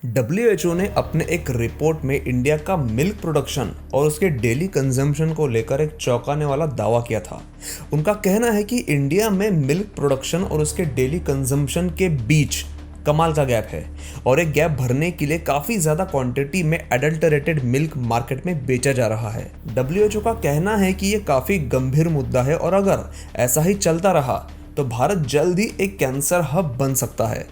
WHO ने अपने एक रिपोर्ट में इंडिया का मिल्क प्रोडक्शन और उसके डेली कंजम्पशन को लेकर एक चौंकाने वाला दावा किया था। उनका कहना है कि इंडिया में मिल्क प्रोडक्शन और उसके डेली कंजम्पशन के बीच कमाल का गैप है और एक गैप भरने के लिए काफ़ी ज़्यादा क्वांटिटी में एडल्टरेटेड मिल्क मार्केट में बेचा जा रहा है। WHO का कहना है कि ये काफ़ी गंभीर मुद्दा है और अगर ऐसा ही चलता रहा तो भारत जल्द ही एक कैंसर हब बन सकता है।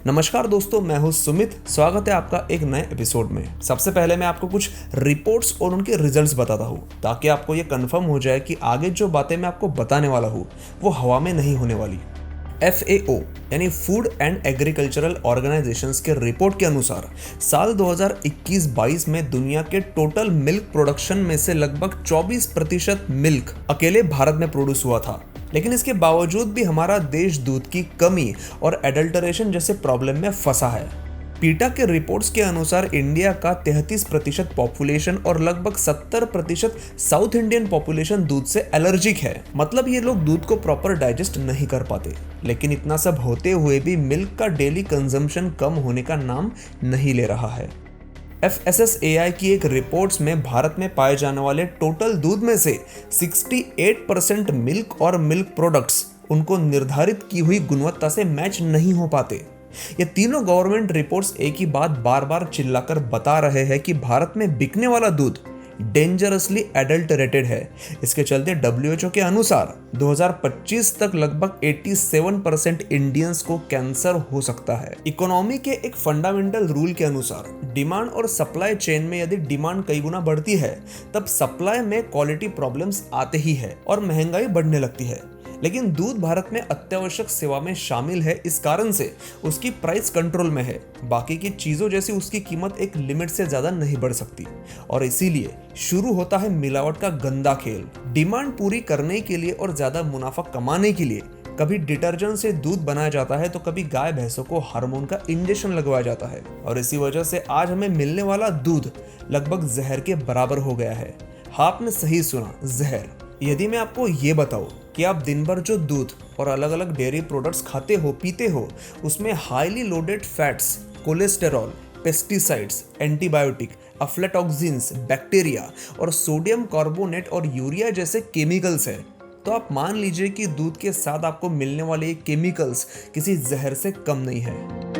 नमस्कार दोस्तों, मैं हूं सुमित। स्वागत है आपका एक नए एपिसोड में। सबसे पहले मैं आपको कुछ रिपोर्ट्स और उनके रिजल्ट्स बताता हूं ताकि आपको ये कंफर्म हो जाए कि आगे जो बातें मैं आपको बताने वाला हूं वो हवा में नहीं होने वाली। FAO यानी फूड एंड एग्रीकल्चरल ऑर्गेनाइजेशंस के रिपोर्ट के अनुसार साल 2021-22 में दुनिया के टोटल मिल्क प्रोडक्शन में से लगभग 24% मिल्क अकेले भारत में प्रोड्यूस हुआ था। लेकिन इसके बावजूद भी हमारा देश दूध की कमी और एडल्टरेशन जैसे प्रॉब्लम में फंसा है। पीटा के रिपोर्ट्स के अनुसार इंडिया का 33% पॉपुलेशन और लगभग 70% साउथ इंडियन पॉपुलेशन दूध से एलर्जिक है। मतलब ये लोग दूध को प्रॉपर डाइजेस्ट नहीं कर पाते। लेकिन इतना सब होते हुए भी मिल्क का डेली कंजम्पशन कम होने का नाम नहीं ले रहा है। FSSAI की एक रिपोर्ट्स में भारत में पाए जाने वाले टोटल दूध में से 68% मिल्क और मिल्क प्रोडक्ट्स उनको निर्धारित की हुई गुणवत्ता से मैच नहीं हो पाते। ये तीनों गवर्नमेंट रिपोर्ट्स एक ही बात बार बार चिल्लाकर बता रहे हैं कि भारत में बिकने वाला दूध डेंजरसली एडल्टरेटेड है। इसके चलते WHO के अनुसार 2025 तक लगभग 87% इंडियंस को कैंसर हो सकता है। इकोनॉमी के एक फंडामेंटल रूल के अनुसार डिमांड और सप्लाई चेन में यदि डिमांड कई गुना बढ़ती है तब सप्लाई में क्वालिटी प्रॉब्लम्स आते ही है और महंगाई बढ़ने लगती है। लेकिन दूध भारत में अत्यावश्यक सेवा में शामिल है, इस कारण से उसकी प्राइस कंट्रोल में है। बाकी की चीजों जैसी उसकी कीमत एक लिमिट से ज्यादा नहीं बढ़ सकती और इसीलिए शुरू होता है मिलावट का गंदा खेल। डिमांड पूरी करने के लिए और ज्यादा मुनाफा कमाने के लिए कभी डिटर्जेंट से दूध बनाया जाता है तो कभी गाय भैंसों को हार्मोन का इंजेक्शन लगवाया जाता है और इसी वजह से आज हमें मिलने वाला दूध लगभग जहर के बराबर हो गया है। हाँ, आपने सही सुना, जहर। यदि मैं आपको ये बताऊं कि आप दिन भर जो दूध और अलग अलग डेयरी प्रोडक्ट्स खाते हो, पीते हो, उसमें highly loaded fats, cholesterol, pesticides, antibiotic, aflatoxins, bacteria और सोडियम कार्बोनेट और यूरिया जैसे केमिकल्स हैं, तो आप मान लीजिए कि दूध के साथ आपको मिलने वाले ये केमिकल्स किसी जहर से कम नहीं है।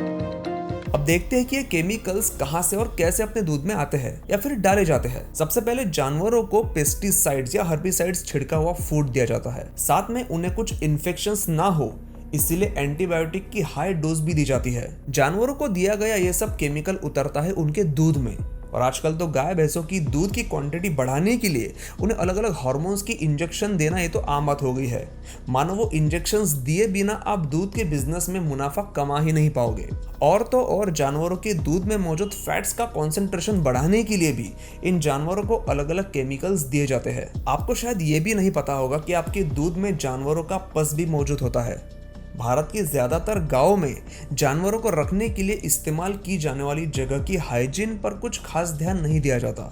अब देखते हैं कि ये केमिकल्स कहां से और कैसे अपने दूध में आते हैं या फिर डाले जाते हैं। सबसे पहले जानवरों को पेस्टिसाइड्स या हर्बिसाइड्स छिड़का हुआ फूड दिया जाता है। साथ में उन्हें कुछ इन्फेक्शंस ना हो इसीलिए एंटीबायोटिक की हाई डोज भी दी जाती है। जानवरों को दिया गया ये सब केमिकल उतरता है उनके दूध में और आजकल तो गाय भैंसों की दूध की क्वांटिटी बढ़ाने के लिए उन्हें अलग अलग हार्मोन्स की इंजेक्शन देना ये तो आम बात हो गई है। मानो वो इंजेक्शंस दिए बिना आप दूध के बिजनेस में मुनाफा कमा ही नहीं पाओगे। और तो और जानवरों के दूध में मौजूद फैट्स का कॉन्सेंट्रेशन बढ़ाने के लिए भी इन जानवरों को अलग अलग केमिकल्स दिए जाते हैं। आपको शायद ये भी नहीं पता होगा कि आपके दूध में जानवरों का पस भी मौजूद होता है। भारत के ज्यादातर गांवों में जानवरों को रखने के लिए इस्तेमाल की जाने वाली जगह की हाइजीन पर कुछ खास ध्यान नहीं दिया जाता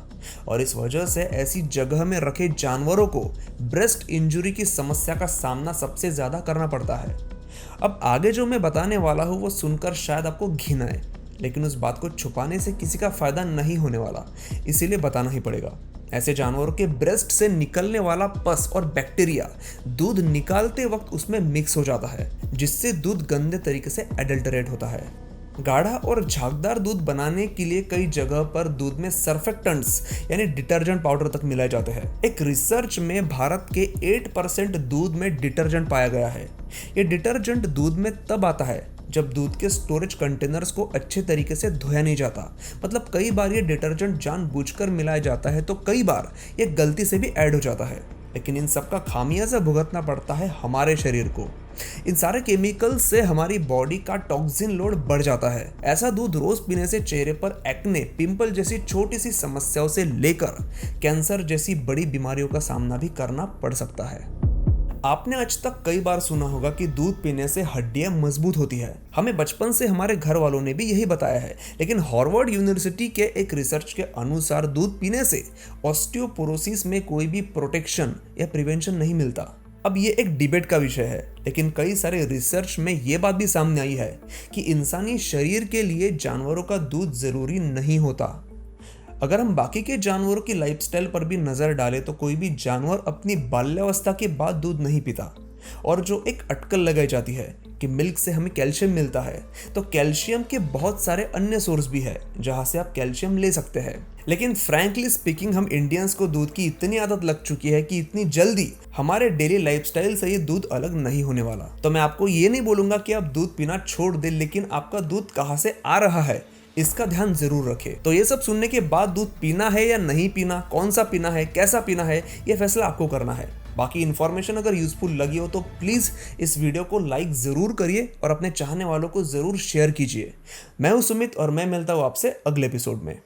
और इस वजह से ऐसी जगह में रखे जानवरों को ब्रेस्ट इंजरी की समस्या का सामना सबसे ज्यादा करना पड़ता है। अब आगे जो मैं बताने वाला हूँ वो सुनकर शायद आपको घिन आए, लेकिन उस बात को छुपाने से किसी का फायदा नहीं होने वाला, इसीलिए बताना ही पड़ेगा। ऐसे जानवरों के ब्रेस्ट से निकलने वाला पस और बैक्टीरिया दूध निकालते वक्त उसमें मिक्स हो जाता है, जिससे दूध गंदे तरीके से एडल्टरेट होता है। गाढ़ा और झागदार दूध बनाने के लिए कई जगह पर दूध में सर्फेक्टेंट्स यानी डिटर्जेंट पाउडर तक मिलाए जाते हैं। एक रिसर्च में भारत के 8% दूध में डिटर्जेंट पाया गया है। ये डिटर्जेंट दूध में तब आता है जब दूध के स्टोरेज कंटेनर्स को अच्छे तरीके से धोया नहीं जाता। मतलब कई बार ये डिटर्जेंट जानबूझकर मिलाया जाता है तो कई बार ये गलती से भी ऐड हो जाता है। लेकिन इन सब का खामियाजा भुगतना पड़ता है हमारे शरीर को। इन सारे केमिकल्स से हमारी बॉडी का टॉक्सिन लोड बढ़ जाता है। ऐसा दूध रोज पीने से चेहरे पर एक्ने, पिंपल जैसी छोटी सी समस्याओं से लेकर कैंसर जैसी बड़ी बीमारियों का सामना भी करना पड़ सकता है। आपने आज तक कई बार सुना होगा कि दूध पीने से हड्डियां मजबूत होती है। हमें बचपन से हमारे घर वालों ने भी यही बताया है। लेकिन हार्वर्ड यूनिवर्सिटी के एक रिसर्च के अनुसार दूध पीने से ऑस्टियोपोरोसिस में कोई भी प्रोटेक्शन या प्रिवेंशन नहीं मिलता। अब ये एक डिबेट का विषय है, लेकिन कई सारे रिसर्च में ये बात भी सामने आई है कि इंसानी शरीर के लिए जानवरों का दूध जरूरी नहीं होता। अगर हम बाकी के जानवरों की लाइफस्टाइल पर भी नजर डालें तो कोई भी जानवर अपनी बाल्यावस्था के बाद दूध नहीं पीता। और जो एक अटकल लगाई जाती है कि मिल्क से हमें कैल्शियम मिलता है, तो कैल्शियम के बहुत सारे अन्य सोर्स भी है जहां से आप कैल्शियम ले सकते हैं। लेकिन फ्रैंकली स्पीकिंग, हम इंडियंस को दूध की इतनी आदत लग चुकी है कि इतनी जल्दी हमारे डेली लाइफस्टाइल से ये दूध अलग नहीं होने वाला। तो मैं आपको ये नहीं बोलूंगा कि आप दूध पीना छोड़ दें, लेकिन आपका दूध कहाँ से आ रहा है इसका ध्यान जरूर रखें। तो ये सब सुनने के बाद दूध पीना है या नहीं पीना, कौन सा पीना है, कैसा पीना है, ये फैसला आपको करना है। बाकी इन्फॉर्मेशन अगर यूजफुल लगी हो तो प्लीज़ इस वीडियो को लाइक ज़रूर करिए और अपने चाहने वालों को ज़रूर शेयर कीजिए। मैं हूं सुमित और मैं मिलता हूं आपसे अगले एपिसोड में।